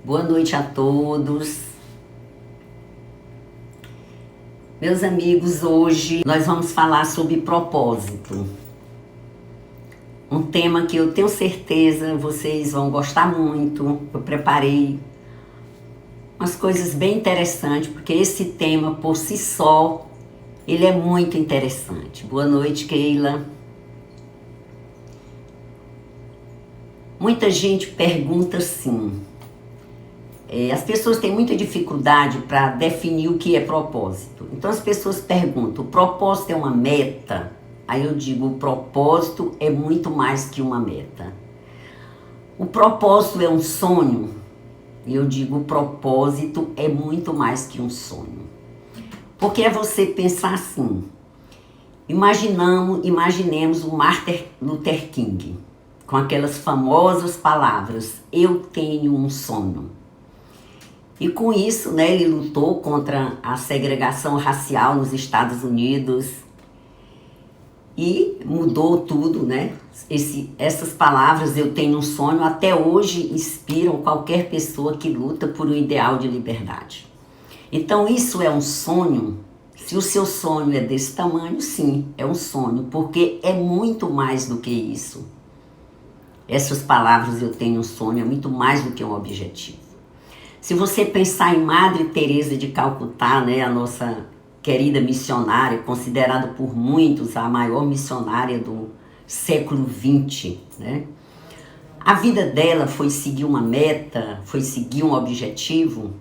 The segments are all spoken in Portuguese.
Boa noite a todos. Meus amigos, hoje nós vamos falar sobre propósito. Um tema que eu tenho certeza vocês vão gostar muito. Eu preparei umas coisas bem interessantes, porque esse tema por si só, ele é muito interessante. Boa noite, Keila. Muita gente pergunta assim, as pessoas têm muita dificuldade para definir o que é propósito. Então as pessoas perguntam, o propósito é uma meta? Aí eu digo, o propósito é muito mais que uma meta. O propósito é um sonho? E eu digo, o propósito é muito mais que um sonho. Porque é você pensar assim, imaginemos o Martin Luther King, com aquelas famosas palavras, eu tenho um sonho. E com isso, ele lutou contra a segregação racial nos Estados Unidos e mudou tudo, Essas palavras, eu tenho um sonho, até hoje inspiram qualquer pessoa que luta por um ideal de liberdade. Então isso é um sonho? Se o seu sonho é desse tamanho, sim, é um sonho, porque é muito mais do que isso. Essas palavras, eu tenho um sonho, é muito mais do que um objetivo. Se você pensar em Madre Teresa de Calcutá, a nossa querida missionária, considerada por muitos a maior missionária do século XX, A vida dela foi seguir uma meta, foi seguir um objetivo.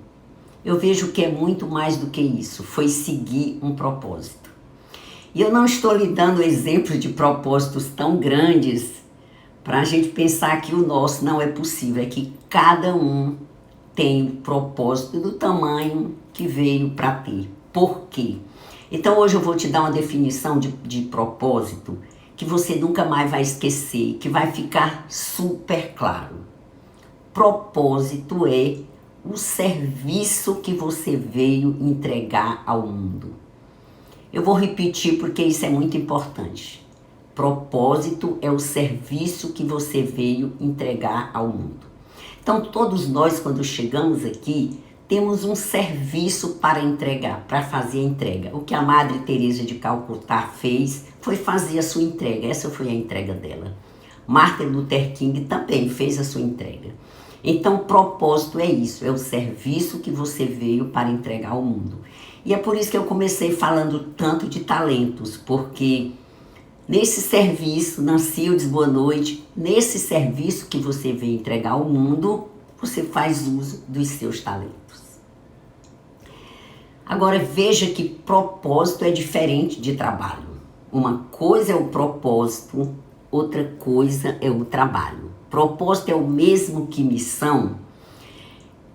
Eu vejo que é muito mais do que isso, foi seguir um propósito. E eu não estou lhe dando exemplos de propósitos tão grandes para a gente pensar que o nosso não é possível, é que cada um tem o propósito do tamanho que veio para ter. Por quê? Então hoje eu vou te dar uma definição de propósito que você nunca mais vai esquecer, que vai ficar super claro. Propósito é o serviço que você veio entregar ao mundo. Eu vou repetir porque isso é muito importante. Propósito é o serviço que você veio entregar ao mundo. Então, todos nós, quando chegamos aqui, temos um serviço para entregar, para fazer a entrega. O que a Madre Teresa de Calcutá fez foi fazer a sua entrega. Essa foi a entrega dela. Martin Luther King também fez a sua entrega. Então, propósito é isso, é o serviço que você veio para entregar ao mundo. E é por isso que eu comecei falando tanto de talentos, porque nesse serviço, Nancildes, boa noite, nesse serviço que você veio entregar ao mundo, você faz uso dos seus talentos. Agora veja que propósito é diferente de trabalho. Uma coisa é o propósito, outra coisa é o trabalho. Propósito é o mesmo que missão?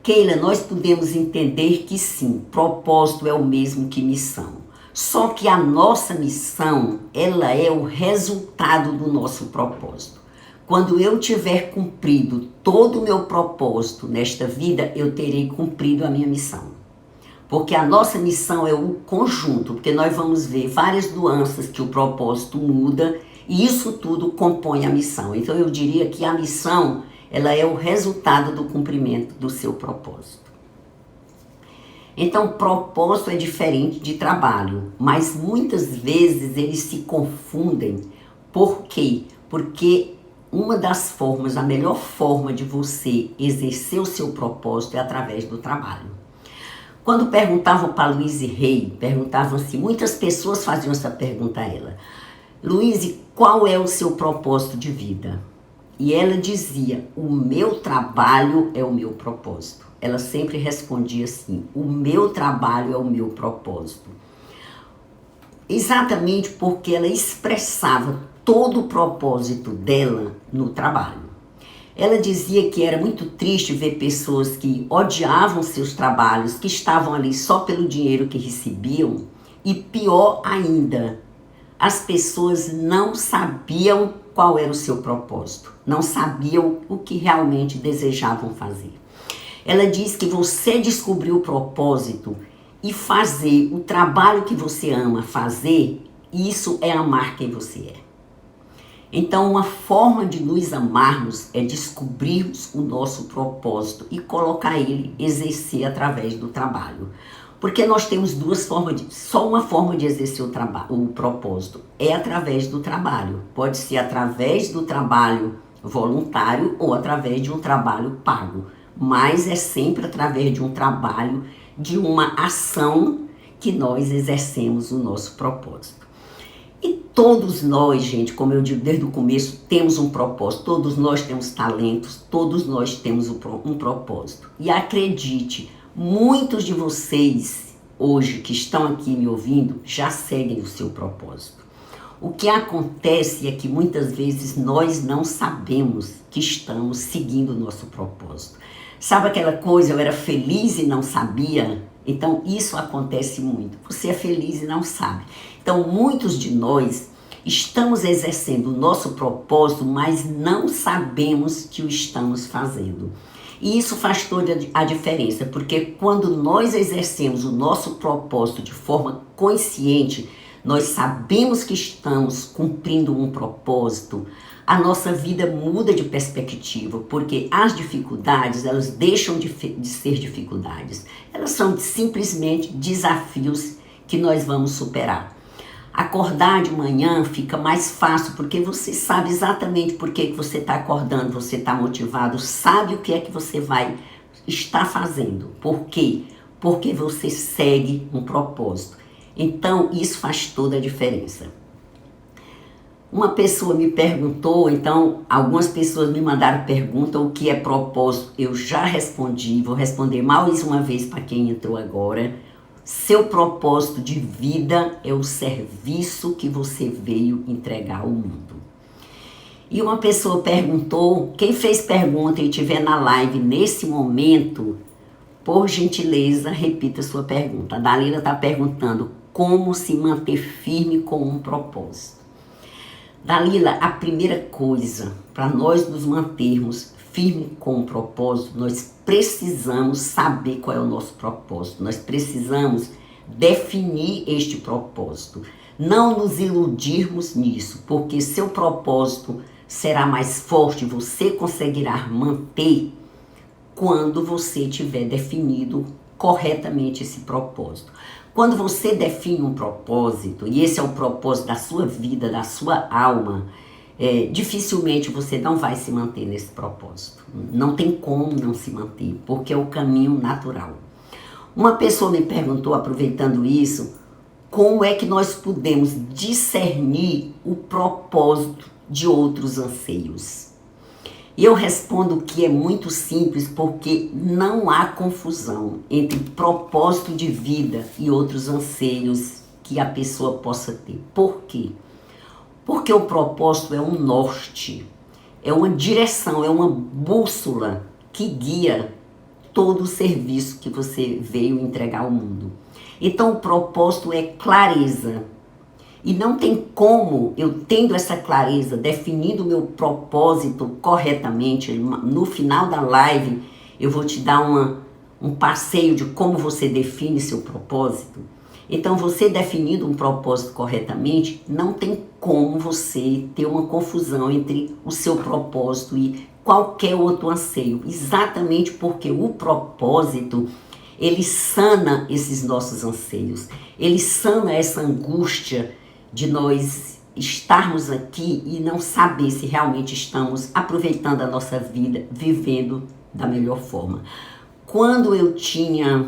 Keila, nós podemos entender que sim, propósito é o mesmo que missão. Só que a nossa missão, ela é o resultado do nosso propósito. Quando eu tiver cumprido todo o meu propósito nesta vida, eu terei cumprido a minha missão. Porque a nossa missão é o conjunto, porque nós vamos ver várias nuances que o propósito muda e isso tudo compõe a missão. Então eu diria que a missão, ela é o resultado do cumprimento do seu propósito. Então, propósito é diferente de trabalho, mas muitas vezes eles se confundem. Por quê? Porque uma das formas, a melhor forma de você exercer o seu propósito é através do trabalho. Quando perguntavam para Louise Hay, perguntavam assim, muitas pessoas faziam essa pergunta a ela. Louise, qual é o seu propósito de vida? E ela dizia, o meu trabalho é o meu propósito. Ela sempre respondia assim, o meu trabalho é o meu propósito. Exatamente porque ela expressava todo o propósito dela no trabalho. Ela dizia que era muito triste ver pessoas que odiavam seus trabalhos, que estavam ali só pelo dinheiro que recebiam. E pior ainda, as pessoas não sabiam qual era o seu propósito, não sabiam o que realmente desejavam fazer. Ela diz que você descobrir o propósito e fazer o trabalho que você ama fazer, isso é amar quem você é. Então, uma forma de nos amarmos é descobrirmos o nosso propósito e colocar ele, exercer através do trabalho. Porque nós temos só uma forma de exercer o propósito, é através do trabalho. Pode ser através do trabalho voluntário ou através de um trabalho pago, mas é sempre através de um trabalho, de uma ação que nós exercemos o nosso propósito. E todos nós, gente, como eu digo desde o começo, temos um propósito, todos nós temos talentos, todos nós temos um propósito. E acredite, muitos de vocês hoje que estão aqui me ouvindo já seguem o seu propósito. O que acontece é que muitas vezes nós não sabemos que estamos seguindo o nosso propósito. Sabe aquela coisa, eu era feliz e não sabia? Então isso acontece muito. Você é feliz e não sabe. Então muitos de nós estamos exercendo o nosso propósito, mas não sabemos que o estamos fazendo. E isso faz toda a diferença, porque quando nós exercemos o nosso propósito de forma consciente, nós sabemos que estamos cumprindo um propósito, a nossa vida muda de perspectiva, porque as dificuldades, elas deixam de ser dificuldades. Elas são simplesmente desafios que nós vamos superar. Acordar de manhã fica mais fácil, porque você sabe exatamente por que você está acordando, você está motivado, sabe o que é que você vai estar fazendo. Por quê? Porque você segue um propósito. Então, isso faz toda a diferença. Uma pessoa me perguntou, então, algumas pessoas me mandaram pergunta, o que é propósito? Eu já respondi, vou responder mais uma vez para quem entrou agora. Seu propósito de vida é o serviço que você veio entregar ao mundo. E uma pessoa perguntou, quem fez pergunta e estiver na live nesse momento, por gentileza, repita sua pergunta. A Dalila está perguntando como se manter firme com um propósito. Dalila, a primeira coisa, para nós nos mantermos firmes com um propósito, nós precisamos saber qual é o nosso propósito. Nós precisamos definir este propósito. Não nos iludirmos nisso, porque seu propósito será mais forte, você conseguirá manter quando você tiver definido corretamente esse propósito. Quando você define um propósito, e esse é o propósito da sua vida, da sua alma, dificilmente você não vai se manter nesse propósito. Não tem como não se manter, porque é o caminho natural. Uma pessoa me perguntou, aproveitando isso, como é que nós podemos discernir o propósito de outros anseios? E eu respondo que é muito simples, porque não há confusão entre propósito de vida e outros anseios que a pessoa possa ter. Por quê? Porque o propósito é um norte, é uma direção, é uma bússola que guia todo o serviço que você veio entregar ao mundo. Então o propósito é clareza. E não tem como eu, tendo essa clareza, definindo o meu propósito corretamente, no final da live eu vou te dar um passeio de como você define seu propósito. Então, você definindo um propósito corretamente, não tem como você ter uma confusão entre o seu propósito e qualquer outro anseio. Exatamente porque o propósito, ele sana esses nossos anseios. Ele sana essa angústia de nós estarmos aqui e não saber se realmente estamos aproveitando a nossa vida, vivendo da melhor forma. Quando eu tinha...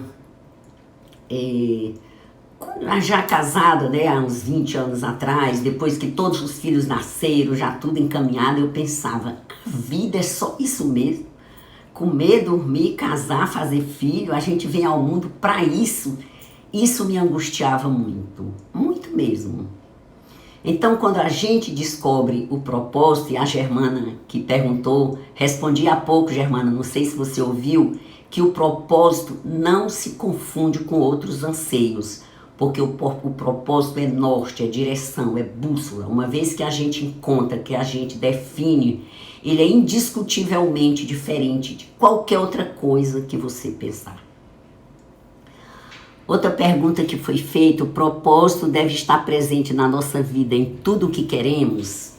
já casada, né, há uns 20 anos atrás, depois que todos os filhos nasceram, já tudo encaminhado, eu pensava, a vida é só isso mesmo? Comer, dormir, casar, fazer filho, a gente vem ao mundo para isso. Isso me angustiava muito, muito mesmo. Então, quando a gente descobre o propósito, e a Germana que perguntou, respondi há pouco, Germana, não sei se você ouviu, que o propósito não se confunde com outros anseios, porque o propósito é norte, é direção, é bússola. Uma vez que a gente encontra, que a gente define, ele é indiscutivelmente diferente de qualquer outra coisa que você pensar. Outra pergunta que foi feita, o propósito deve estar presente na nossa vida em tudo o que queremos?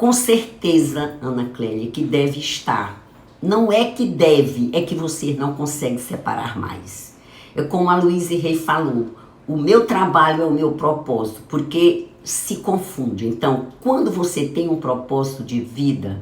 Com certeza, Ana Clélia, que deve estar. Não é que deve, é que você não consegue separar mais. É como a Louise Hay falou, o meu trabalho é o meu propósito, porque se confunde. Então, quando você tem um propósito de vida,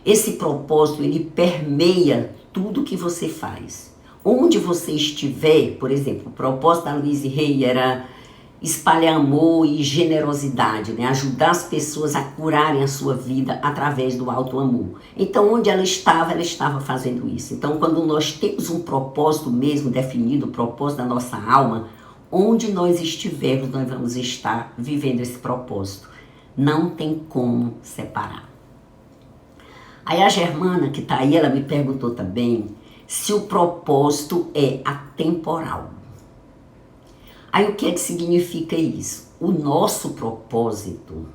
esse propósito, ele permeia tudo que você faz. Onde você estiver, por exemplo, o propósito da Louise Hay era espalhar amor e generosidade, né? Ajudar as pessoas a curarem a sua vida através do alto amor. Então, onde ela estava fazendo isso. Então, quando nós temos um propósito mesmo definido, o propósito da nossa alma, onde nós estivermos, nós vamos estar vivendo esse propósito. Não tem como separar. Aí a Germana, que está aí, ela me perguntou também se o propósito é atemporal. Aí o que é que significa isso? O nosso propósito,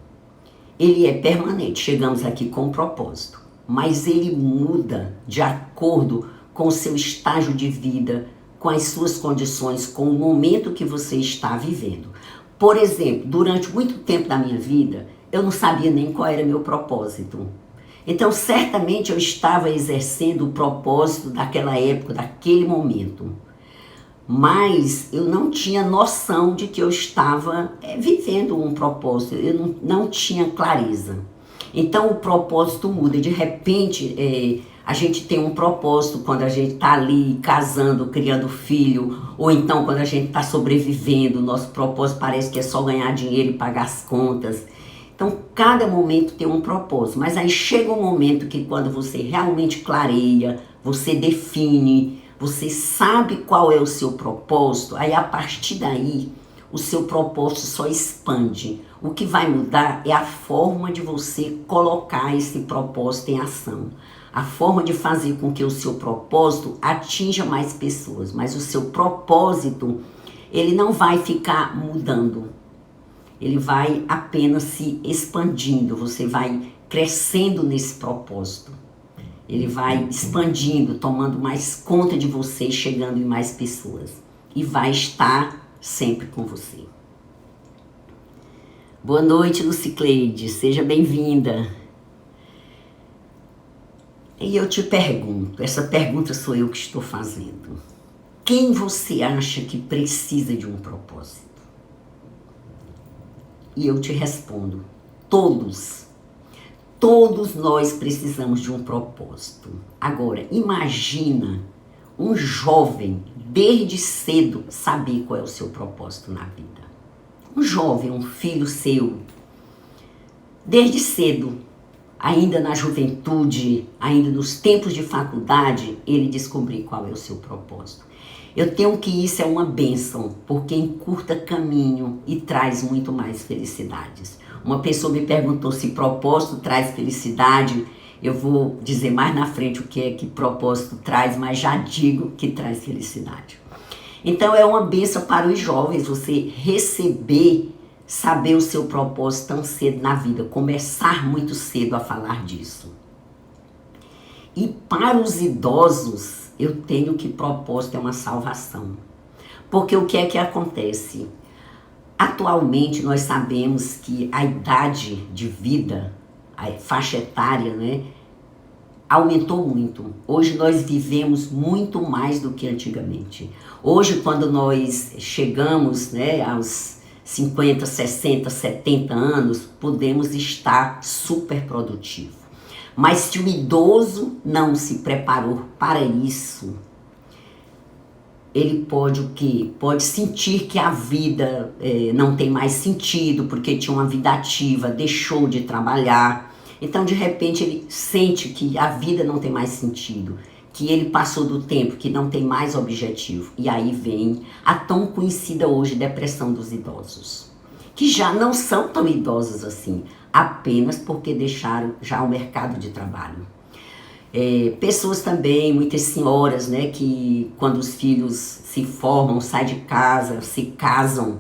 ele é permanente. Chegamos aqui com um propósito, mas ele muda de acordo com o seu estágio de vida, com as suas condições, com o momento que você está vivendo. Por exemplo, durante muito tempo da minha vida, eu não sabia nem qual era meu propósito. Então, certamente eu estava exercendo o propósito daquela época, daquele momento. Mas eu não tinha noção de que eu estava vivendo um propósito, eu não tinha clareza. Então o propósito muda, de repente a gente tem um propósito quando a gente está ali casando, criando filho, ou então quando a gente está sobrevivendo, o nosso propósito parece que é só ganhar dinheiro e pagar as contas. Então cada momento tem um propósito, mas aí chega um momento que quando você realmente clareia, você define, você sabe qual é o seu propósito, aí a partir daí o seu propósito só expande. O que vai mudar é a forma de você colocar esse propósito em ação. A forma de fazer com que o seu propósito atinja mais pessoas. Mas o seu propósito, ele não vai ficar mudando. Ele vai apenas se expandindo. Você vai crescendo nesse propósito. Ele vai expandindo, tomando mais conta de você, chegando em mais pessoas. E vai estar sempre com você. Boa noite, Lucicleide. Seja bem-vinda. E eu te pergunto, essa pergunta sou eu que estou fazendo. Quem você acha que precisa de um propósito? E eu te respondo, todos. Todos nós precisamos de um propósito. Agora, imagina um jovem, desde cedo, saber qual é o seu propósito na vida. Um jovem, um filho seu, desde cedo, ainda na juventude, ainda nos tempos de faculdade, ele descobrir qual é o seu propósito. Eu tenho que isso é uma bênção, porque encurta caminho e traz muito mais felicidades. Uma pessoa me perguntou se propósito traz felicidade. Eu vou dizer mais na frente o que é que propósito traz, mas já digo que traz felicidade. Então é uma bênção para os jovens você receber, saber o seu propósito tão cedo na vida, começar muito cedo a falar disso. E para os idosos, eu tenho que propósito é uma salvação. Porque o que é que acontece? Atualmente nós sabemos que a idade de vida, a faixa etária, né, aumentou muito. Hoje nós vivemos muito mais do que antigamente. Hoje quando nós chegamos, né, aos 50, 60, 70 anos, podemos estar super produtivo. Mas se o idoso não se preparou para isso, ele pode o quê? Pode sentir que a vida não tem mais sentido, porque tinha uma vida ativa, deixou de trabalhar. Então, de repente, ele sente que a vida não tem mais sentido, que ele passou do tempo, que não tem mais objetivo. E aí vem a tão conhecida hoje depressão dos idosos, que já não são tão idosos assim, apenas porque deixaram já o mercado de trabalho. Pessoas também, muitas senhoras, né, que quando os filhos se formam, saem de casa, se casam,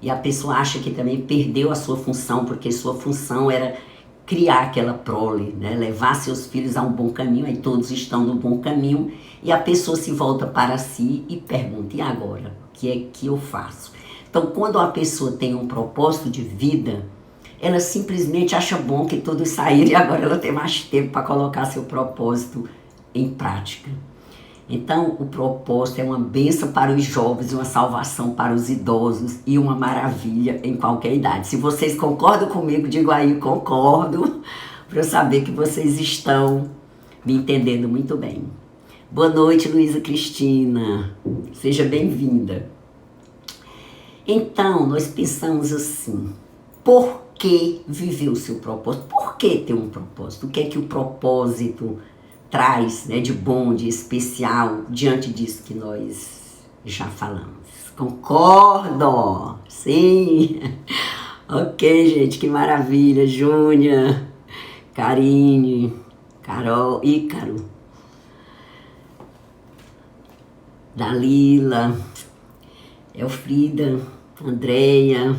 e a pessoa acha que também perdeu a sua função, porque sua função era criar aquela prole, né, levar seus filhos a um bom caminho, aí todos estão no bom caminho, e a pessoa se volta para si e pergunta, e agora? O que é que eu faço? Então, quando a pessoa tem um propósito de vida, ela simplesmente acha bom que todos saíram e agora ela tem mais tempo para colocar seu propósito em prática. Então, o propósito é uma bênção para os jovens, uma salvação para os idosos e uma maravilha em qualquer idade. Se vocês concordam comigo, digo aí, concordo, para eu saber que vocês estão me entendendo muito bem. Boa noite, Luísa Cristina. Seja bem-vinda. Então, nós pensamos assim, por que viver o seu propósito? Por que ter um propósito? O que é que o propósito traz, né, de bom, de especial, diante disso que nós já falamos? Concordo? Sim! Ok, gente, que maravilha! Júnia, Karine, Carol, Ícaro, Dalila, Elfrida, Andreia.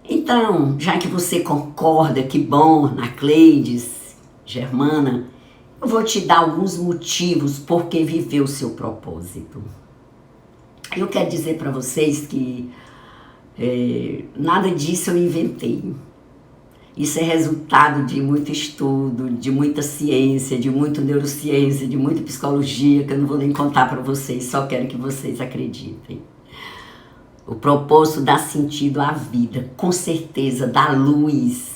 Então, já que você concorda, que bom, na Cleides, Germana, eu vou te dar alguns motivos por que viver o seu propósito. Eu quero dizer para vocês que nada disso eu inventei. Isso é resultado de muito estudo, de muita ciência, de muita neurociência, de muita psicologia, que eu não vou nem contar para vocês, só quero que vocês acreditem. O propósito dá sentido à vida, com certeza, dá luz.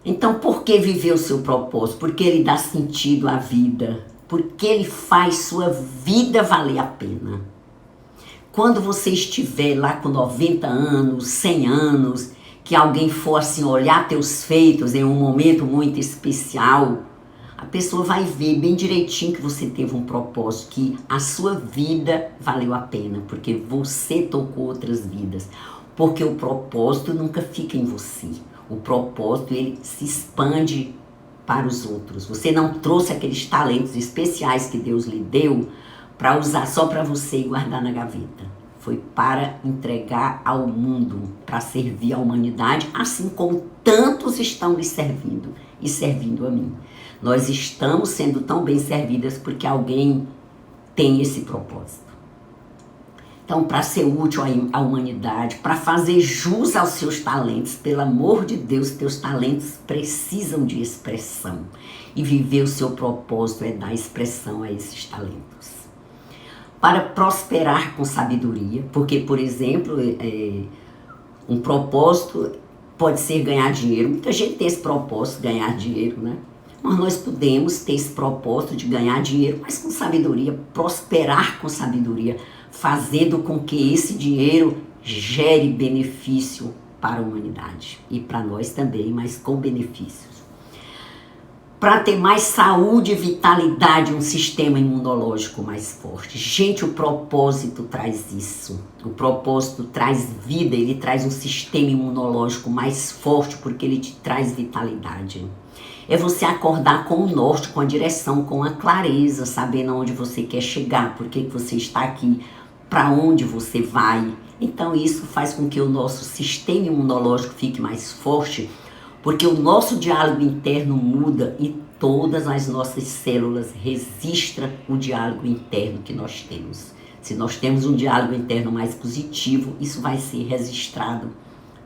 Então, por que viver o seu propósito? Porque ele dá sentido à vida, porque ele faz sua vida valer a pena. Quando você estiver lá com 90 anos, 100 anos, que alguém for assim olhar teus feitos em um momento muito especial, a pessoa vai ver bem direitinho que você teve um propósito, que a sua vida valeu a pena, porque você tocou outras vidas. Porque o propósito nunca fica em você. O propósito, ele se expande para os outros. Você não trouxe aqueles talentos especiais que Deus lhe deu para usar só para você e guardar na gaveta. Foi para entregar ao mundo, para servir à humanidade, assim como tantos estão lhe servindo e servindo a mim. Nós estamos sendo tão bem servidas porque alguém tem esse propósito. Então, para ser útil à humanidade, para fazer jus aos seus talentos, pelo amor de Deus, teus talentos precisam de expressão. E viver o seu propósito é dar expressão a esses talentos. Para prosperar com sabedoria, porque, por exemplo, um propósito pode ser ganhar dinheiro. Muita gente tem esse propósito, ganhar dinheiro, né? Mas nós podemos ter esse propósito de ganhar dinheiro, mas com sabedoria, prosperar com sabedoria, fazendo com que esse dinheiro gere benefício para a humanidade e para nós também, mas com benefícios. Para ter mais saúde e vitalidade, um sistema imunológico mais forte. Gente, o propósito traz isso. O propósito traz vida, ele traz um sistema imunológico mais forte porque ele te traz vitalidade. É você acordar com o norte, com a direção, com a clareza, sabendo aonde você quer chegar, por que você está aqui, para onde você vai. Então isso faz com que o nosso sistema imunológico fique mais forte, porque o nosso diálogo interno muda e todas as nossas células registram o diálogo interno que nós temos. Se nós temos um diálogo interno mais positivo, isso vai ser registrado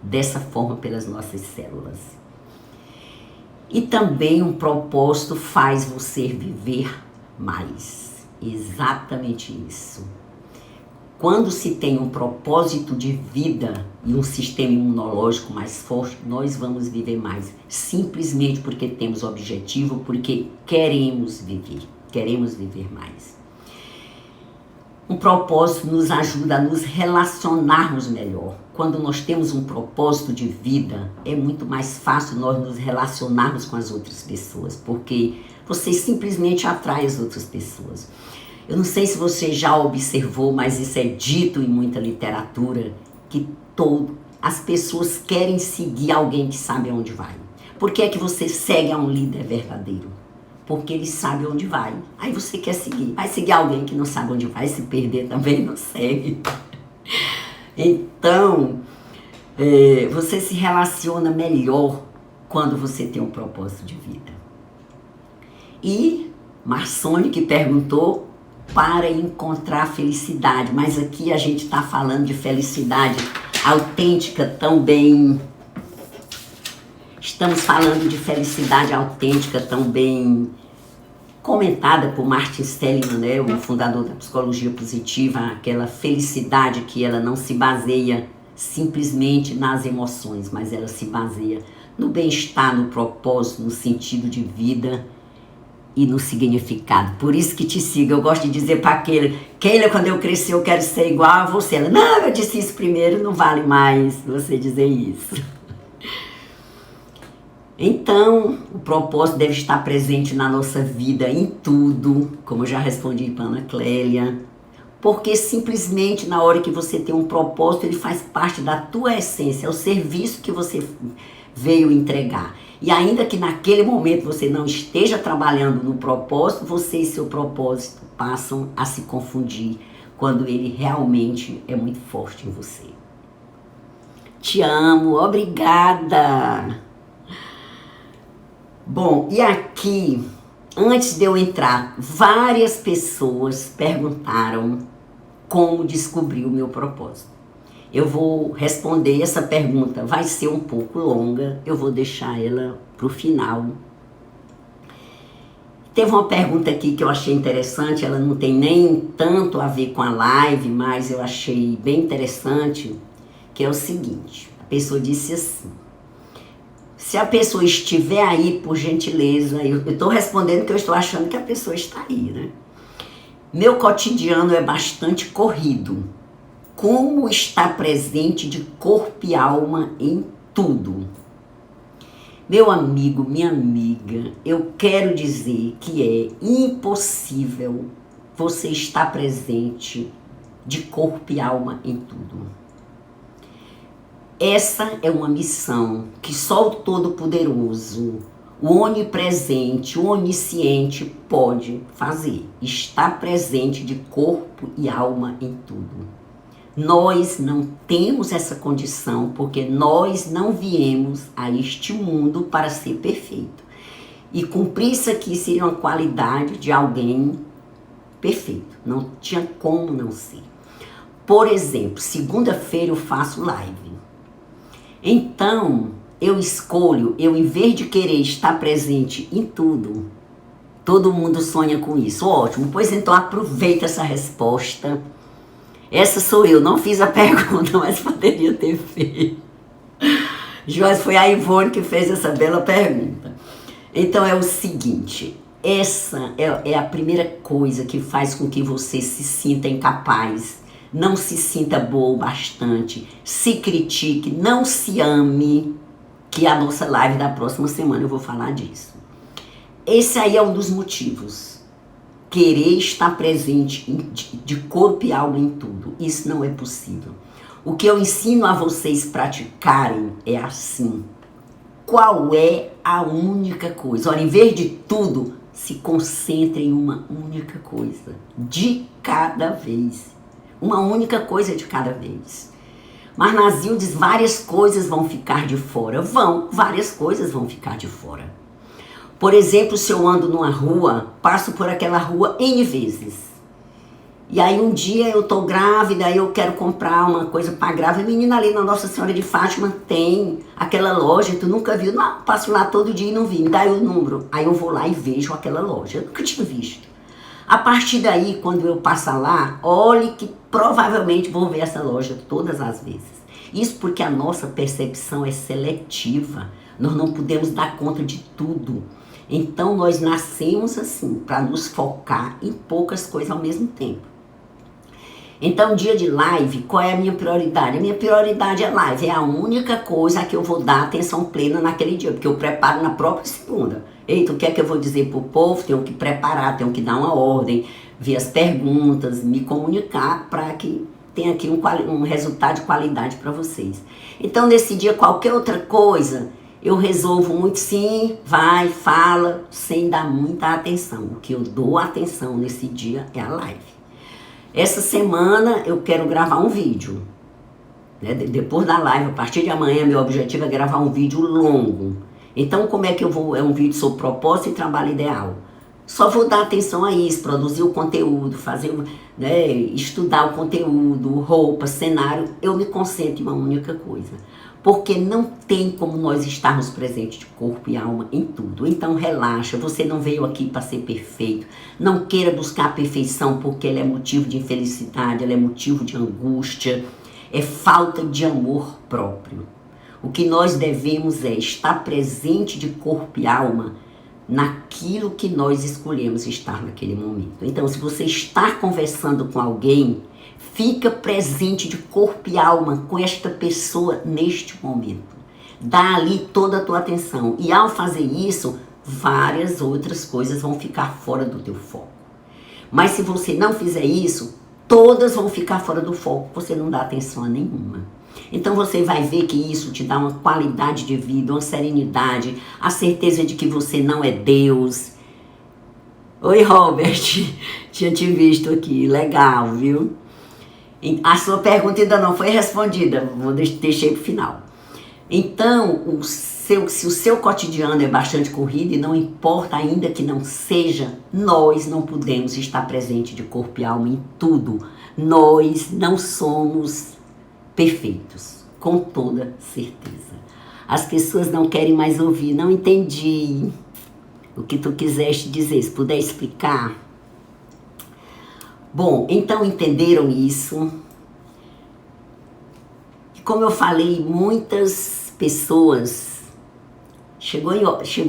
dessa forma pelas nossas células. E também um propósito faz você viver mais. Exatamente isso. Quando se tem um propósito de vida e um sistema imunológico mais forte, nós vamos viver mais. Simplesmente porque temos objetivo, porque queremos viver mais. Um propósito nos ajuda a nos relacionarmos melhor. Quando nós temos um propósito de vida, é muito mais fácil nós nos relacionarmos com as outras pessoas, porque você simplesmente atrai as outras pessoas. Eu não sei se você já observou, mas isso é dito em muita literatura, que as pessoas querem seguir alguém que sabe aonde vai. Por que é que você segue a um líder verdadeiro? Porque ele sabe onde vai. Aí você quer seguir. Vai seguir alguém que não sabe onde vai, se perder também não segue. Então, você se relaciona melhor quando você tem um propósito de vida. E Marconi que perguntou para encontrar felicidade, mas aqui a gente está falando de felicidade autêntica também. Estamos falando de felicidade autêntica também, comentada por Martin Seligman, né, o fundador da psicologia positiva, aquela felicidade que ela não se baseia simplesmente nas emoções, mas ela se baseia no bem-estar, no propósito, no sentido de vida e no significado. Por isso que te sigo. Eu gosto de dizer para Keila, quando eu crescer eu quero ser igual a você. Ela, não, eu disse isso primeiro, não vale mais você dizer isso. Então, o propósito deve estar presente na nossa vida, em tudo, como eu já respondi para Ana Clélia, porque simplesmente na hora que você tem um propósito, ele faz parte da tua essência, é o serviço que você veio entregar. E ainda que naquele momento você não esteja trabalhando no propósito, você e seu propósito passam a se confundir quando ele realmente é muito forte em você. Te amo, obrigada! Bom, e aqui, antes de eu entrar, várias pessoas perguntaram como descobrir o meu propósito. Eu vou responder essa pergunta, vai ser um pouco longa, eu vou deixar ela para o final. Teve uma pergunta aqui que eu achei interessante, ela não tem nem tanto a ver com a live, mas eu achei bem interessante, que é o seguinte, a pessoa disse assim, se a pessoa estiver aí, por gentileza, eu estou respondendo que eu estou achando que a pessoa está aí, né? Meu cotidiano é bastante corrido. Como está presente de corpo e alma em tudo? Meu amigo, minha amiga, eu quero dizer que é impossível você estar presente de corpo e alma em tudo. Essa é uma missão que só o Todo-Poderoso, o Onipresente, o Onisciente pode fazer. Estar presente de corpo e alma em tudo. Nós não temos essa condição porque nós não viemos a este mundo para ser perfeito. E cumprir isso aqui seria uma qualidade de alguém perfeito. Não tinha como não ser. Por exemplo, segunda-feira eu faço live. Então, eu escolho, em vez de querer estar presente em tudo, todo mundo sonha com isso. Ótimo, pois então aproveita essa resposta. Essa sou eu, não fiz a pergunta, mas poderia ter feito. Joyce, foi a Ivone que fez essa bela pergunta. Então é o seguinte, essa é a primeira coisa que faz com que você se sinta incapaz, não se sinta boa o bastante, se critique, não se ame, que a nossa live da próxima semana eu vou falar disso. Esse aí é um dos motivos. Querer estar presente de corpo e alma em tudo. Isso não é possível. O que eu ensino a vocês praticarem é assim. Qual é a única coisa? Olha, em vez de tudo, se concentre em uma única coisa. De cada vez. Uma única coisa de cada vez. Marnazil diz, várias coisas vão ficar de fora. Várias coisas vão ficar de fora. Por exemplo, se eu ando numa rua, passo por aquela rua N vezes. E aí um dia eu tô grávida, aí eu quero comprar uma coisa para grávida. Menina, ali na Nossa Senhora de Fátima tem aquela loja, tu nunca viu? Não, passo lá todo dia e não vi, me dá aí o número. Aí eu vou lá e vejo aquela loja, eu nunca tinha visto. A partir daí, quando eu passar lá, olhe que provavelmente vou ver essa loja todas as vezes. Isso porque a nossa percepção é seletiva, nós não podemos dar conta de tudo. Então nós nascemos assim, para nos focar em poucas coisas ao mesmo tempo. Então, dia de live, qual é a minha prioridade? A minha prioridade é live, é a única coisa que eu vou dar atenção plena naquele dia, porque eu preparo na própria segunda. Eita, o que é que eu vou dizer pro povo? Tenho que preparar, tenho que dar uma ordem, ver as perguntas, me comunicar para que tenha aqui um resultado de qualidade para vocês. Então, nesse dia, qualquer outra coisa, eu resolvo muito sim, vai, fala, sem dar muita atenção. O que eu dou atenção nesse dia é a live. Essa semana eu quero gravar um vídeo, né? Depois da live, a partir de amanhã, meu objetivo é gravar um vídeo longo. Então, como é que eu vou? É um vídeo sobre propósito e trabalho ideal. Só vou dar atenção a isso, produzir o conteúdo, fazer, né, estudar o conteúdo, roupa, cenário. Eu me concentro em uma única coisa. Porque não tem como nós estarmos presentes de corpo e alma em tudo. Então relaxa, você não veio aqui para ser perfeito. Não queira buscar a perfeição porque ela é motivo de infelicidade, ela é motivo de angústia, é falta de amor próprio. O que nós devemos é estar presente de corpo e alma naquilo que nós escolhemos estar naquele momento. Então, se você está conversando com alguém, fica presente de corpo e alma com esta pessoa neste momento. Dá ali toda a tua atenção. E ao fazer isso, várias outras coisas vão ficar fora do teu foco. Mas se você não fizer isso, todas vão ficar fora do foco. Você não dá atenção a nenhuma. Então você vai ver que isso te dá uma qualidade de vida, uma serenidade, a certeza de que você não é Deus. Oi, Robert, tinha te visto aqui, legal, viu? A sua pergunta ainda não foi respondida, deixei para o final. Então, se o seu cotidiano é bastante corrido, e não importa ainda que não seja, nós não podemos estar presente de corpo e alma em tudo. Nós não somos perfeitos, com toda certeza. As pessoas não querem mais ouvir, não entendi o que tu quiseste dizer, se puder explicar. Bom, então entenderam isso. Como eu falei, muitas pessoas... Chegou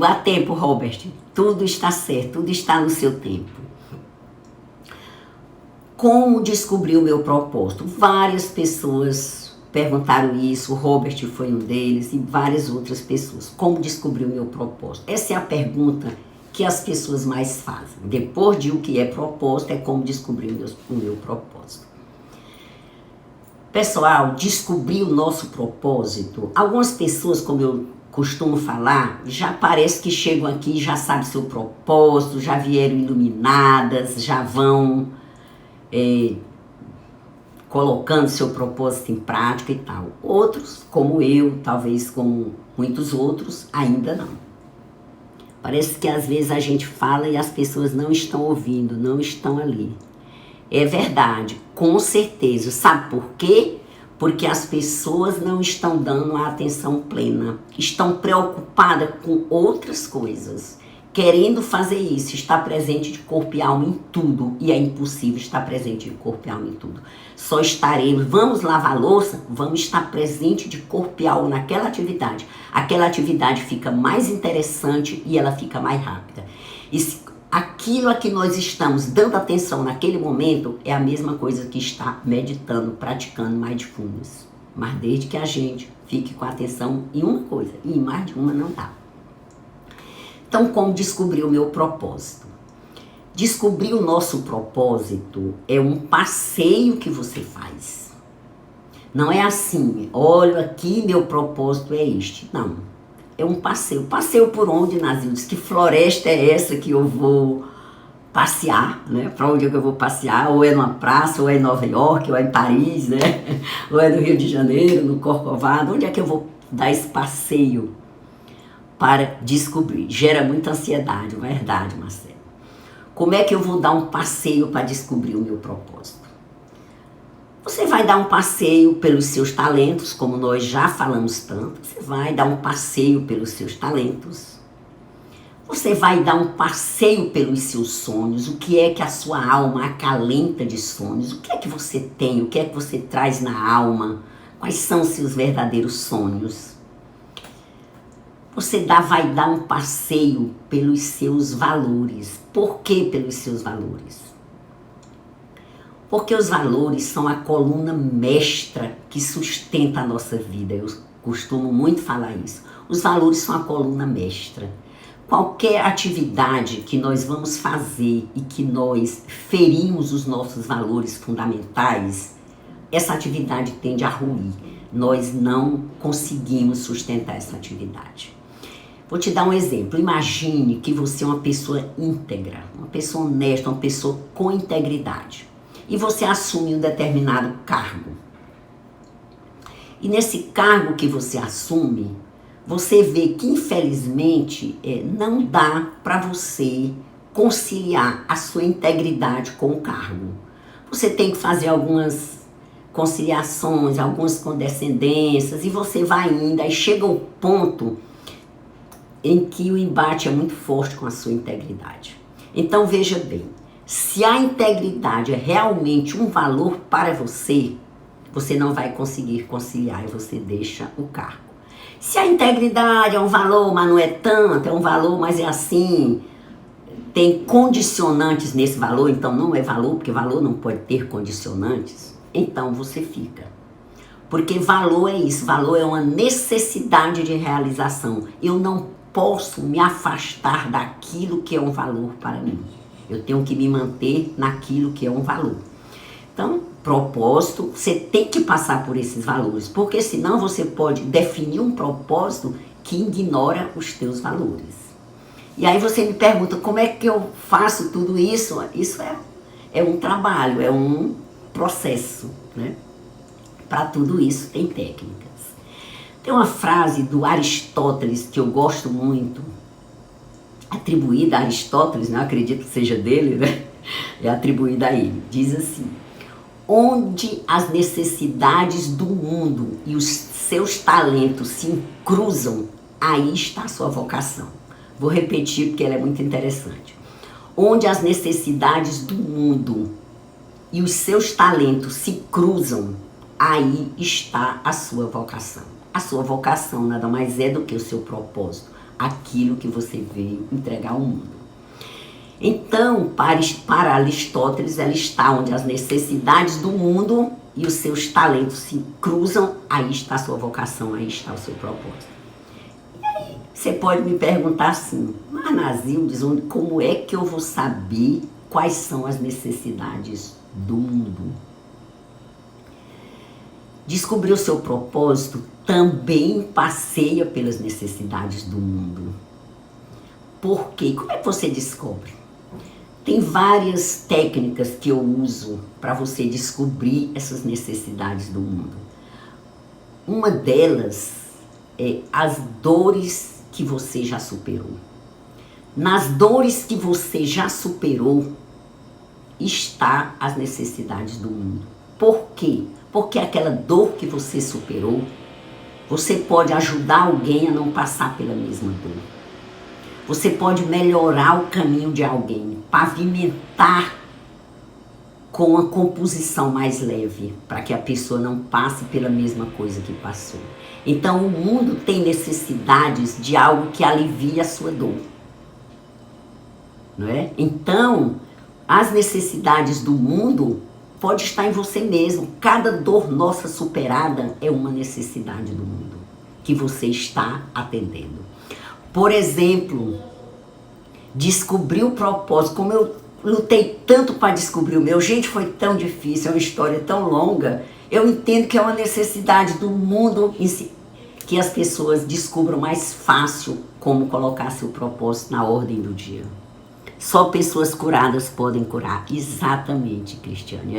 a tempo, Robert. Tudo está certo, tudo está no seu tempo. Como descobrir o meu propósito? Várias pessoas perguntaram isso, o Robert foi um deles e várias outras pessoas. Como descobrir o meu propósito? Essa é a pergunta que as pessoas mais fazem. Depois de o que é propósito, é como descobrir o meu propósito. Pessoal, descobrir o nosso propósito, algumas pessoas, como eu costumo falar, já parece que chegam aqui, já sabem seu propósito, já vieram iluminadas, já vão colocando seu propósito em prática e tal. Outros, como eu, talvez como muitos outros, ainda não. Parece que às vezes a gente fala e as pessoas não estão ouvindo, não estão ali. É verdade, com certeza. Sabe por quê? Porque as pessoas não estão dando a atenção plena. Estão preocupadas com outras coisas. Querendo fazer isso, estar presente de corpo e alma em tudo. E é impossível estar presente de corpo e alma em tudo. Só estaremos, vamos lavar a louça, vamos estar presente de corpo e alma naquela atividade. Aquela atividade fica mais interessante e ela fica mais rápida. E se aquilo a que nós estamos dando atenção naquele momento é a mesma coisa que está meditando, praticando mindfulness. Mas desde que a gente fique com a atenção em uma coisa, e em mais de uma não dá. Então, como descobrir o meu propósito? Descobrir o nosso propósito é um passeio que você faz. Não é assim, olha aqui, meu propósito é este. Não, é um passeio. Passeio por onde, Nazildes? Que floresta é essa que eu vou passear, né? Para onde é que eu vou passear? Ou é numa praça, ou é em Nova York, ou é em Paris, né? Ou é no Rio de Janeiro, no Corcovado. Onde é que eu vou dar esse passeio para descobrir? Gera muita ansiedade, verdade, Marcelo. Como é que eu vou dar um passeio para descobrir o meu propósito? Você vai dar um passeio pelos seus talentos, como nós já falamos tanto. Você vai dar um passeio pelos seus talentos. Você vai dar um passeio pelos seus sonhos. O que é que a sua alma acalenta de sonhos? O que é que você tem? O que é que você traz na alma? Quais são os seus verdadeiros sonhos? Você vai dar um passeio pelos seus valores. Por que pelos seus valores? Porque os valores são a coluna mestra que sustenta a nossa vida. Eu costumo muito falar isso. Os valores são a coluna mestra. Qualquer atividade que nós vamos fazer e que nós ferimos os nossos valores fundamentais, essa atividade tende a ruir. Nós não conseguimos sustentar essa atividade. Vou te dar um exemplo. Imagine que você é uma pessoa íntegra, uma pessoa honesta, uma pessoa com integridade. E você assume um determinado cargo. E nesse cargo que você assume, você vê que infelizmente não dá para você conciliar a sua integridade com o cargo. Você tem que fazer algumas conciliações, algumas condescendências, e você vai indo, aí chega o ponto em que o embate é muito forte com a sua integridade. Então veja bem, se a integridade é realmente um valor para você, você não vai conseguir conciliar e você deixa o cargo. Se a integridade é um valor, mas não é tanto, é um valor, mas é assim, tem condicionantes nesse valor, então não é valor, porque valor não pode ter condicionantes, então você fica. Porque valor é isso, valor é uma necessidade de realização. Eu não posso me afastar daquilo que é um valor para mim. Eu tenho que me manter naquilo que é um valor. Então, propósito, você tem que passar por esses valores, porque senão você pode definir um propósito que ignora os teus valores. E aí você me pergunta, como é que eu faço tudo isso? Isso é um trabalho, é um processo, né? Para tudo isso tem técnicas. Tem uma frase do Aristóteles que eu gosto muito, atribuída a Aristóteles, não acredito que seja dele, né? É atribuída a ele. Diz assim: onde as necessidades do mundo e os seus talentos se cruzam, aí está a sua vocação. Vou repetir porque ela é muito interessante. Onde as necessidades do mundo e os seus talentos se cruzam, aí está a sua vocação. A sua vocação nada mais é do que o seu propósito, aquilo que você veio entregar ao mundo. Então, para Aristóteles, ela está onde as necessidades do mundo e os seus talentos se cruzam, aí está a sua vocação, aí está o seu propósito. E aí, você pode me perguntar assim, mas Nazildes, como é que eu vou saber quais são as necessidades do mundo? Descobrir o seu propósito também passeia pelas necessidades do mundo. Por quê? Como é que você descobre? Tem várias técnicas que eu uso para você descobrir essas necessidades do mundo. Uma delas é as dores que você já superou. Nas dores que você já superou está as necessidades do mundo. Por quê? Porque aquela dor que você superou, você pode ajudar alguém a não passar pela mesma dor. Você pode melhorar o caminho de alguém, pavimentar com uma composição mais leve, para que a pessoa não passe pela mesma coisa que passou. Então o mundo tem necessidades de algo que alivie a sua dor. Não é? Então, as necessidades do mundo pode estar em você mesmo. Cada dor nossa superada é uma necessidade do mundo que você está atendendo. Por exemplo, descobrir o propósito. Como eu lutei tanto para descobrir o meu, gente, foi tão difícil, é uma história tão longa. Eu entendo que é uma necessidade do mundo em si, que as pessoas descubram mais fácil como colocar seu propósito na ordem do dia. Só pessoas curadas podem curar. Exatamente, Cristiane.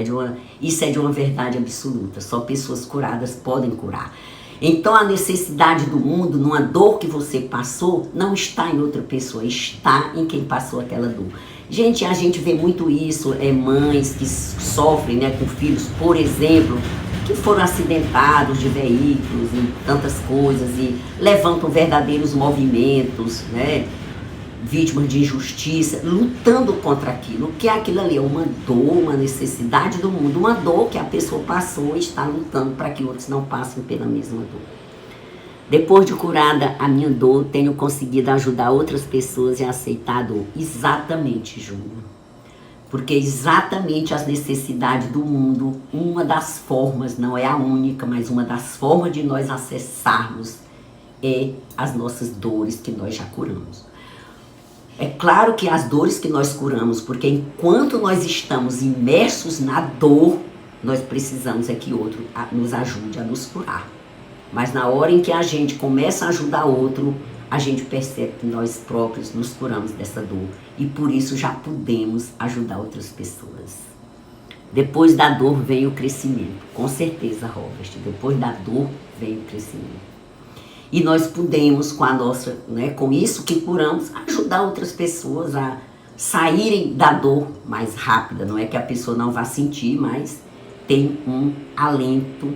Isso é de uma verdade absoluta. Só pessoas curadas podem curar. Então a necessidade do mundo, numa dor que você passou, não está em outra pessoa, está em quem passou aquela dor. Gente, a gente vê muito isso, mães que sofrem, né, com filhos, por exemplo, que foram acidentados de veículos e tantas coisas e levantam verdadeiros movimentos, né? Vítimas de injustiça, lutando contra aquilo. O que é aquilo ali? É uma dor, uma necessidade do mundo, uma dor que a pessoa passou e está lutando para que outros não passem pela mesma dor. Depois de curada a minha dor, tenho conseguido ajudar outras pessoas a aceitar a dor. Exatamente, Júnior. Porque exatamente as necessidades do mundo, uma das formas, não é a única, mas uma das formas de nós acessarmos é as nossas dores que nós já curamos. É claro que as dores que nós curamos, porque enquanto nós estamos imersos na dor, nós precisamos que outro nos ajude a nos curar. Mas na hora em que a gente começa a ajudar outro, a gente percebe que nós próprios nos curamos dessa dor. E por isso já podemos ajudar outras pessoas. Depois da dor vem o crescimento. Com certeza, Robert, depois da dor vem o crescimento. E nós podemos, com a nossa, né, com isso que curamos, ajudar outras pessoas a saírem da dor mais rápida. Não é que a pessoa não vá sentir, mas tem um alento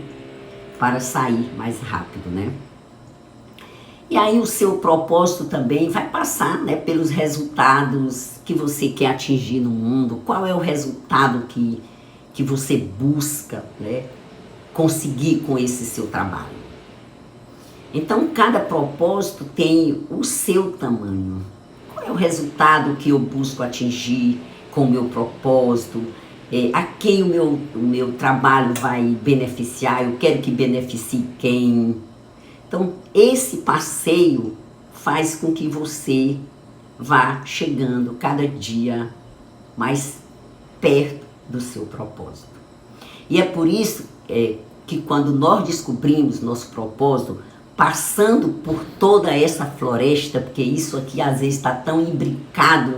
para sair mais rápido, né? E aí o seu propósito também vai passar, né, pelos resultados que você quer atingir no mundo. Qual é o resultado que você busca, né, conseguir com esse seu trabalho? Então, cada propósito tem o seu tamanho. Qual é o resultado que eu busco atingir com o meu propósito? A quem o meu trabalho vai beneficiar? Eu quero que beneficie quem? Então, esse passeio faz com que você vá chegando cada dia mais perto do seu propósito. E é por isso que quando nós descobrimos nosso propósito, passando por toda essa floresta, porque isso aqui às vezes está tão imbricado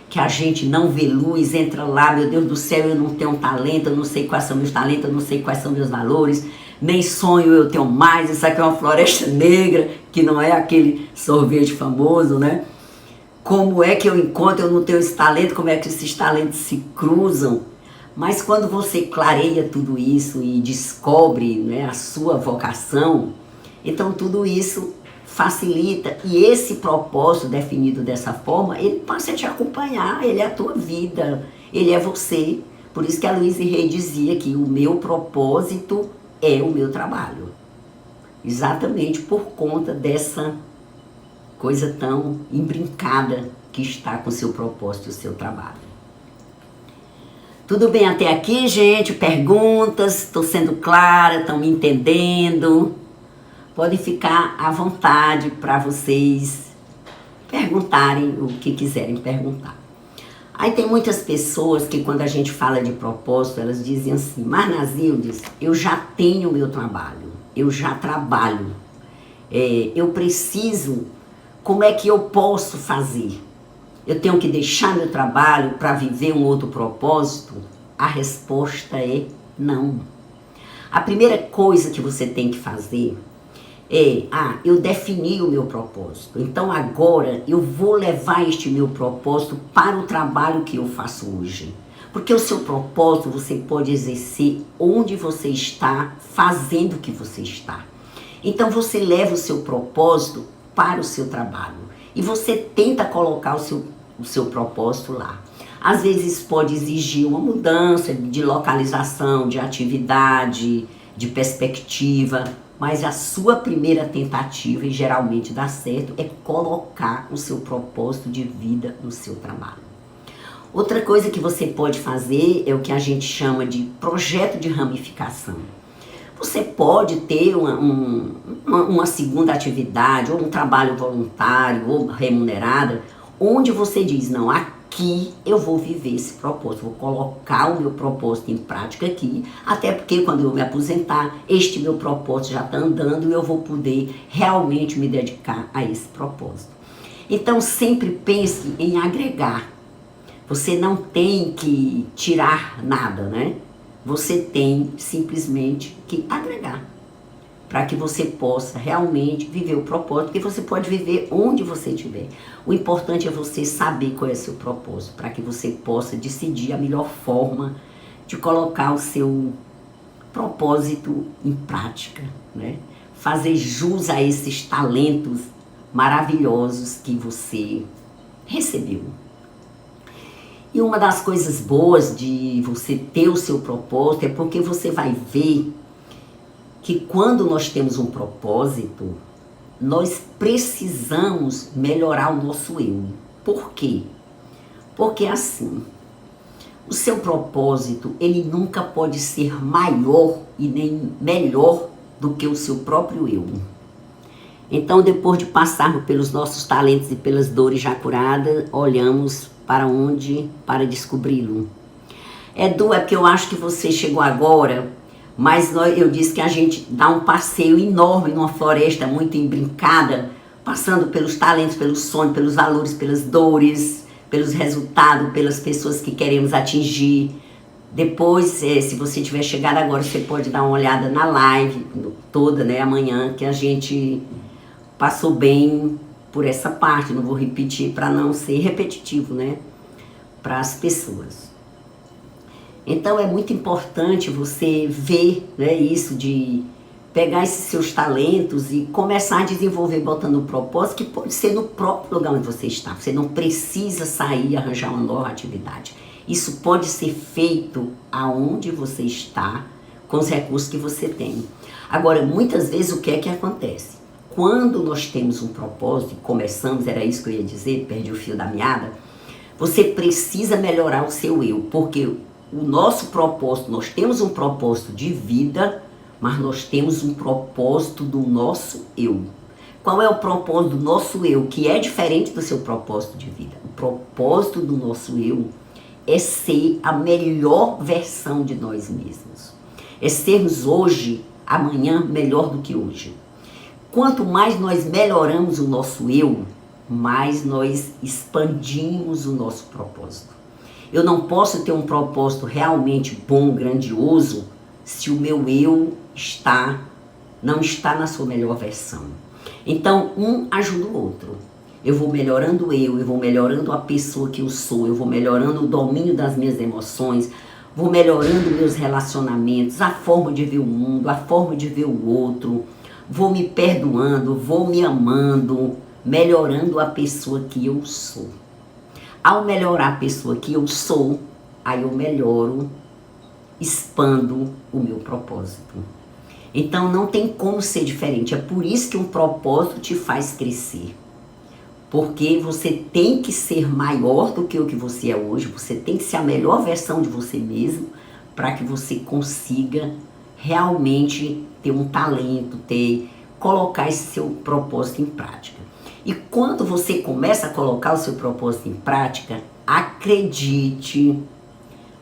que a gente não vê luz, entra lá, meu Deus do céu, eu não tenho um talento, eu não sei quais são meus talentos, eu não sei quais são meus valores, nem sonho eu tenho mais, isso aqui é uma floresta negra, que não é aquele sorvete famoso, né? Como é que eu encontro, eu não tenho esse talento, como é que esses talentos se cruzam? Mas quando você clareia tudo isso e descobre, né, a sua vocação, então tudo isso facilita, e esse propósito definido dessa forma, ele passa a te acompanhar, ele é a tua vida, ele é você. Por isso que a Louise Hay dizia que o meu propósito é o meu trabalho. Exatamente por conta dessa coisa tão imbrincada que está com o seu propósito e o seu trabalho. Tudo bem até aqui, gente? Perguntas? Estou sendo clara? Estão me entendendo? Pode ficar à vontade para vocês perguntarem o que quiserem perguntar. Aí tem muitas pessoas que quando a gente fala de propósito, elas dizem assim, mas Nazildes, eu já tenho meu trabalho, eu já trabalho, eu preciso, como é que eu posso fazer? Eu tenho que deixar meu trabalho para viver um outro propósito? A resposta é não. A primeira coisa que você tem que fazer eu defini o meu propósito, então agora eu vou levar este meu propósito para o trabalho que eu faço hoje. Porque o seu propósito você pode exercer onde você está, fazendo o que você está. Então você leva o seu propósito para o seu trabalho e você tenta colocar o seu propósito lá. Às vezes pode exigir uma mudança de localização, de atividade, de perspectiva, mas a sua primeira tentativa, e geralmente dá certo, é colocar o seu propósito de vida no seu trabalho. Outra coisa que você pode fazer é o que a gente chama de projeto de ramificação. Você pode ter uma segunda atividade, ou um trabalho voluntário, ou remunerado, onde você diz, não, aqui eu vou viver esse propósito, vou colocar o meu propósito em prática aqui, até porque quando eu me aposentar, este meu propósito já está andando e eu vou poder realmente me dedicar a esse propósito. Então sempre pense em agregar. Você não tem que tirar nada, né? Você tem simplesmente que agregar, para que você possa realmente viver o propósito, que você pode viver onde você estiver. O importante é você saber qual é o seu propósito, para que você possa decidir a melhor forma de colocar o seu propósito em prática, né? Fazer jus a esses talentos maravilhosos que você recebeu. E uma das coisas boas de você ter o seu propósito é porque você vai ver que quando nós temos um propósito, nós precisamos melhorar o nosso eu. Por quê? Porque assim, o seu propósito, ele nunca pode ser maior e nem melhor do que o seu próprio eu. Então, depois de passarmos pelos nossos talentos e pelas dores já curadas, olhamos para onde? Para descobri-lo. Edu, é porque eu acho que você chegou agora, mas eu disse que a gente dá um passeio enorme numa floresta muito embrincada, passando pelos talentos, pelos sonhos, pelos valores, pelas dores, pelos resultados, pelas pessoas que queremos atingir. Depois, se você tiver chegado agora, você pode dar uma olhada na live toda, né, amanhã, que a gente passou bem por essa parte. Não vou repetir para não ser repetitivo, né? para as pessoas. Então é muito importante você ver, né, isso de pegar esses seus talentos e começar a desenvolver botando um propósito que pode ser no próprio lugar onde você está. Você não precisa sair e arranjar uma nova atividade. Isso pode ser feito aonde você está, com os recursos que você tem. Agora, muitas vezes o que é que acontece? Quando nós temos um propósito e começamos, era isso que eu ia dizer, perdi o fio da meada, você precisa melhorar o seu eu, porque o nosso propósito, nós temos um propósito de vida, mas nós temos um propósito do nosso eu. Qual é o propósito do nosso eu, que é diferente do seu propósito de vida? O propósito do nosso eu é ser a melhor versão de nós mesmos. É sermos hoje, amanhã, melhor do que hoje. Quanto mais nós melhoramos o nosso eu, mais nós expandimos o nosso propósito. Eu não posso ter um propósito realmente bom, grandioso, se o meu eu não está na sua melhor versão. Então, um ajuda o outro. Eu vou melhorando eu vou melhorando a pessoa que eu sou, eu vou melhorando o domínio das minhas emoções, vou melhorando meus relacionamentos, a forma de ver o mundo, a forma de ver o outro, vou me perdoando, vou me amando, melhorando a pessoa que eu sou. Ao melhorar a pessoa que eu sou, aí eu melhoro, expando o meu propósito. Então não tem como ser diferente. É por isso que um propósito te faz crescer. Porque você tem que ser maior do que o que você é hoje. Você tem que ser a melhor versão de você mesmo para que você consiga realmente ter um talento, colocar esse seu propósito em prática. E quando você começa a colocar o seu propósito em prática, acredite,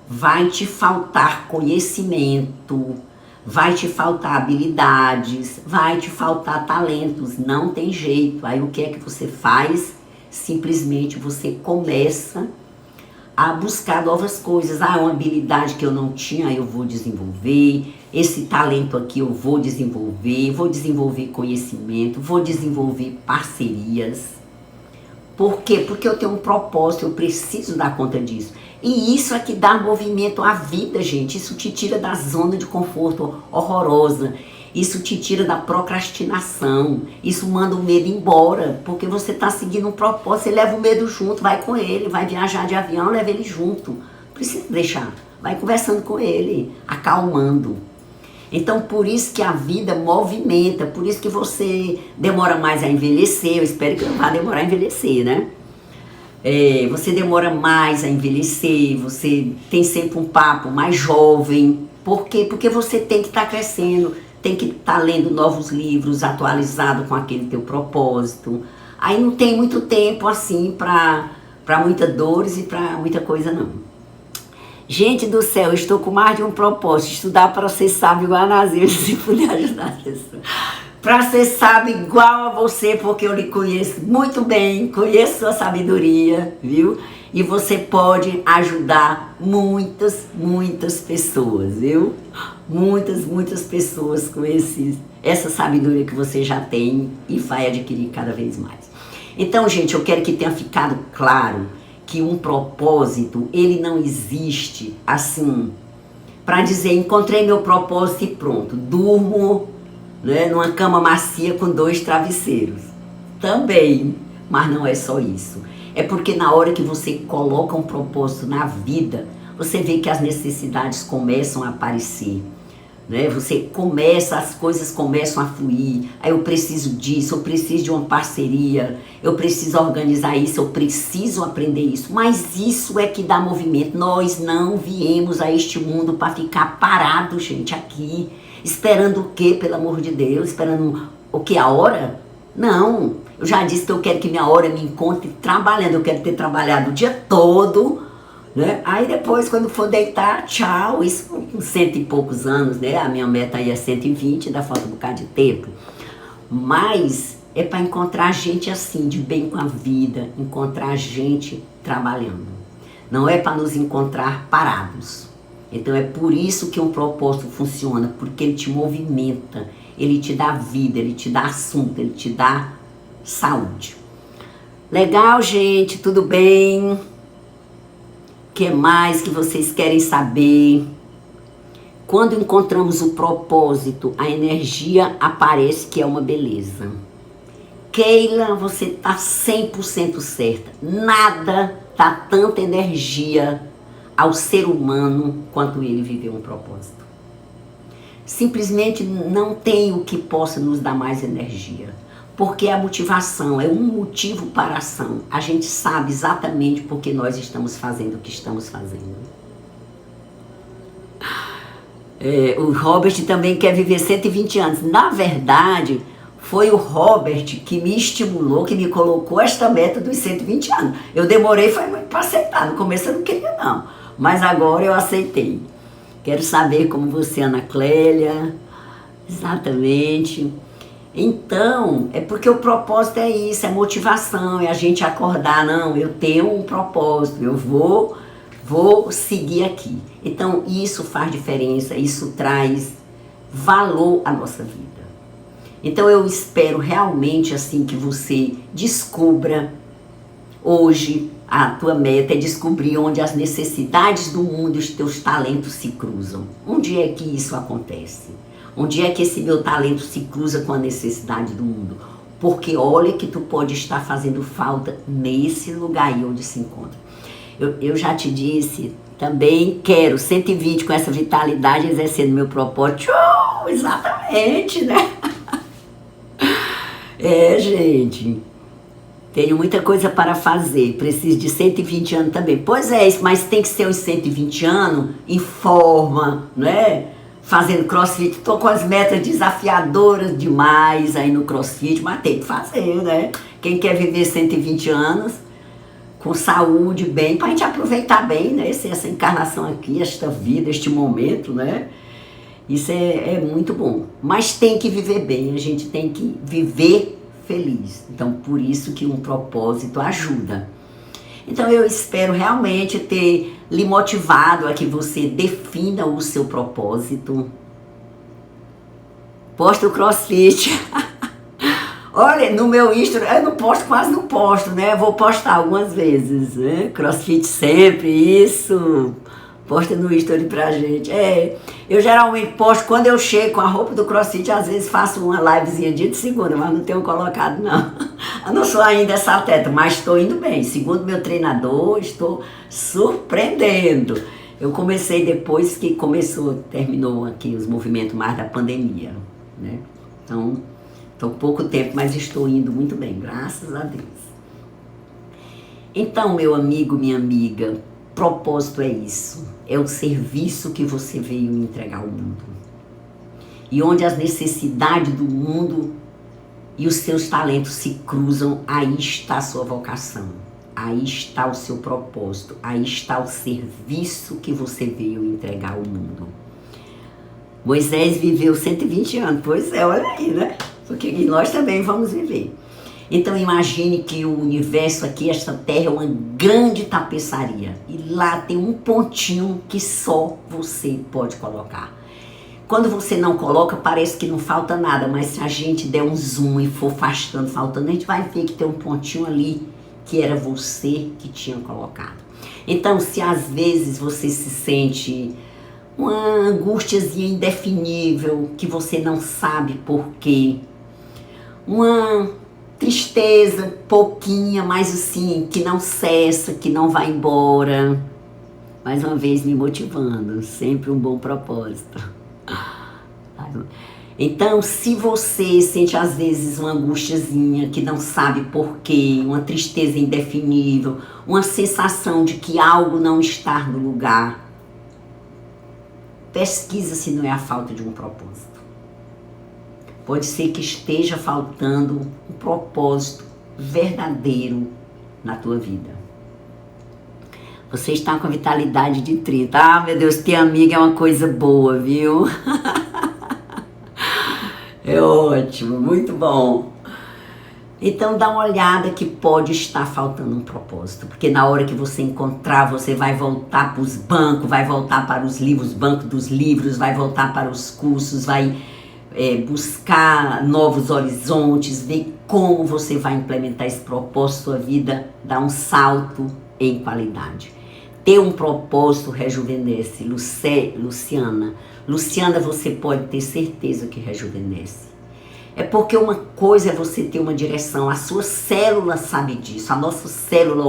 vai te faltar conhecimento, vai te faltar habilidades, vai te faltar talentos, não tem jeito. Aí o que é que você faz? Simplesmente você começa a buscar novas coisas. Uma habilidade que eu não tinha, eu vou desenvolver. Esse talento aqui eu vou desenvolver conhecimento, vou desenvolver parcerias. Por quê? Porque eu tenho um propósito, eu preciso dar conta disso. E isso é que dá movimento à vida, gente. Isso te tira da zona de conforto horrorosa. Isso te tira da procrastinação. Isso manda o medo embora, porque você está seguindo um propósito. Você leva o medo junto, vai com ele, vai viajar de avião, leva ele junto. Não precisa deixar. Vai conversando com ele, acalmando. Então, por isso que a vida movimenta, por isso que você demora mais a envelhecer. Eu espero que não vá demorar a envelhecer, né? Você demora mais a envelhecer, você tem sempre um papo mais jovem. Por quê? Porque você tem que estar crescendo, tem que estar lendo novos livros, atualizado com aquele teu propósito. Aí não tem muito tempo assim para muitas dores e para muita coisa não. Gente do céu, eu estou com mais de um propósito, estudar para ser sábio igual a Nazir, se puder ajudar as pessoas. Para ser sábio igual a você, porque eu lhe conheço muito bem, conheço sua sabedoria, viu? E você pode ajudar muitas pessoas, viu? Muitas pessoas com essa sabedoria que você já tem e vai adquirir cada vez mais. Então, gente, eu quero que tenha ficado claro que um propósito, ele não existe assim, para dizer, encontrei meu propósito e pronto, durmo, né, numa cama macia com 2 travesseiros. Também, mas não é só isso. É porque na hora que você coloca um propósito na vida, você vê que as necessidades começam a aparecer. Né? As coisas começam a fluir. Aí eu preciso disso, eu preciso de uma parceria, eu preciso organizar isso, eu preciso aprender isso. Mas isso é que dá movimento. Nós não viemos a este mundo para ficar parado, gente, aqui, esperando o quê, pelo amor de Deus? Esperando o quê? A hora? Não. Eu já disse que eu quero que minha hora me encontre trabalhando. Eu quero ter trabalhado o dia todo, né? Aí depois, quando for deitar, tchau. Isso com 100 e poucos anos, né? A minha meta aí é 120, dá falta um bocado de tempo. Mas é para encontrar gente assim, de bem com a vida, encontrar gente trabalhando. Não é para nos encontrar parados. Então é por isso que um propósito funciona, porque ele te movimenta, ele te dá vida, ele te dá assunto, ele te dá saúde. Legal, gente, tudo bem? que mais que vocês querem saber? Quando encontramos o propósito, a energia aparece, que é uma beleza. Keila, você está 100% certa. Nada dá tanta energia ao ser humano quanto ele viver um propósito. Simplesmente não tem o que possa nos dar mais energia. Porque a motivação é um motivo para a ação. A gente sabe exatamente por que nós estamos fazendo o que estamos fazendo. O Robert também quer viver 120 anos. Na verdade, foi o Robert que me estimulou, que me colocou esta meta dos 120 anos. Eu demorei, foi muito para aceitar. No começo eu não queria não, mas agora eu aceitei. Quero saber como você, Ana Clélia. Exatamente. Então, é porque o propósito é isso, é motivação, é a gente acordar, não, eu tenho um propósito, eu vou seguir aqui. Então, isso faz diferença, isso traz valor à nossa vida. Então, eu espero realmente, assim, que você descubra hoje, a tua meta é descobrir onde as necessidades do mundo e os teus talentos se cruzam. Onde é que isso acontece? Onde é que esse meu talento se cruza com a necessidade do mundo? Porque olha que tu pode estar fazendo falta nesse lugar aí onde se encontra. Eu já te disse, também quero 120 com essa vitalidade exercendo meu propósito. Exatamente, né? Gente, tenho muita coisa para fazer, preciso de 120 anos também. Pois é, mas tem que ser uns 120 anos em forma, né? Fazendo crossfit, tô com as metas desafiadoras demais aí no crossfit, mas tem que fazer, né? Quem quer viver 120 anos, com saúde, bem, pra gente aproveitar bem, né? Essa encarnação aqui, esta vida, este momento, né? Isso é muito bom. Mas tem que viver bem, a gente tem que viver feliz. Então, por isso que um propósito ajuda. Então, eu espero realmente ter lhe motivado a que você defina o seu propósito. Posta o crossfit. Olha, no meu Insta, eu não posto, quase não posto, né? Vou postar algumas vezes, né? Crossfit sempre, isso. Posta no History pra gente. Eu geralmente posto quando eu chego com a roupa do crossfit, às vezes faço uma livezinha dia de segunda, mas não tenho colocado não. Eu não sou ainda essa atleta, mas estou indo bem. Segundo meu treinador, estou surpreendendo. Eu comecei depois que terminou aqui os movimentos mais da pandemia, né? Então, estou pouco tempo, mas estou indo muito bem, graças a Deus. Então, meu amigo, minha amiga, propósito é isso, é o serviço que você veio entregar ao mundo. E onde as necessidades do mundo e os seus talentos se cruzam, aí está a sua vocação, aí está o seu propósito, aí está o serviço que você veio entregar ao mundo. Moisés viveu 120 anos, pois é, olha aí, né? Porque nós também vamos viver. Então imagine que o universo aqui, esta terra, é uma grande tapeçaria. E lá tem um pontinho que só você pode colocar. Quando você não coloca, parece que não falta nada. Mas se a gente der um zoom e for afastando, faltando, a gente vai ver que tem um pontinho ali que era você que tinha colocado. Então, se às vezes você se sente uma angústiazinha indefinível, que você não sabe por quê, uma tristeza pouquinha, mas assim, que não cessa, que não vai embora. Mais uma vez me motivando, sempre um bom propósito. Então, se você sente às vezes uma angustiazinha, que não sabe por quê, uma tristeza indefinível, uma sensação de que algo não está no lugar, pesquisa se não é a falta de um propósito. Pode ser que esteja faltando um propósito verdadeiro na tua vida. Você está com a vitalidade de 30. Ah, meu Deus, ter amiga é uma coisa boa, viu? É ótimo, muito bom. Então dá uma olhada que pode estar faltando um propósito. Porque na hora que você encontrar, você vai voltar para os bancos, vai voltar para os livros, banco dos livros, vai voltar para os cursos, vai buscar novos horizontes, ver como você vai implementar esse propósito, sua vida dá um salto em qualidade. Ter um propósito rejuvenesce. Luciana, você pode ter certeza que rejuvenesce. É porque uma coisa é você ter uma direção, a sua célula sabe disso, a nossa célula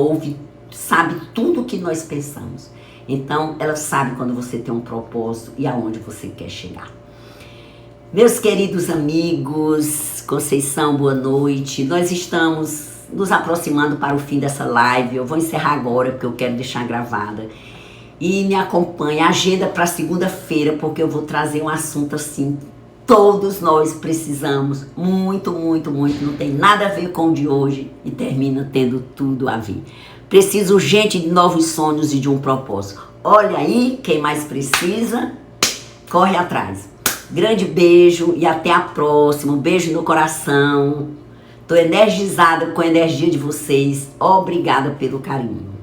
sabe tudo o que nós pensamos. Então, ela sabe quando você tem um propósito e aonde você quer chegar. Meus queridos amigos, Conceição, boa noite. Nós estamos nos aproximando para o fim dessa live. Eu vou encerrar agora, porque eu quero deixar gravada. E me acompanhe, agenda para segunda-feira, porque eu vou trazer um assunto assim, todos nós precisamos, muito, muito, muito. Não tem nada a ver com o de hoje e termina tendo tudo a ver. Preciso urgente de novos sonhos e de um propósito. Olha aí, quem mais precisa, corre atrás. Grande beijo e até a próxima. Um beijo no coração. Estou energizada com a energia de vocês. Obrigada pelo carinho.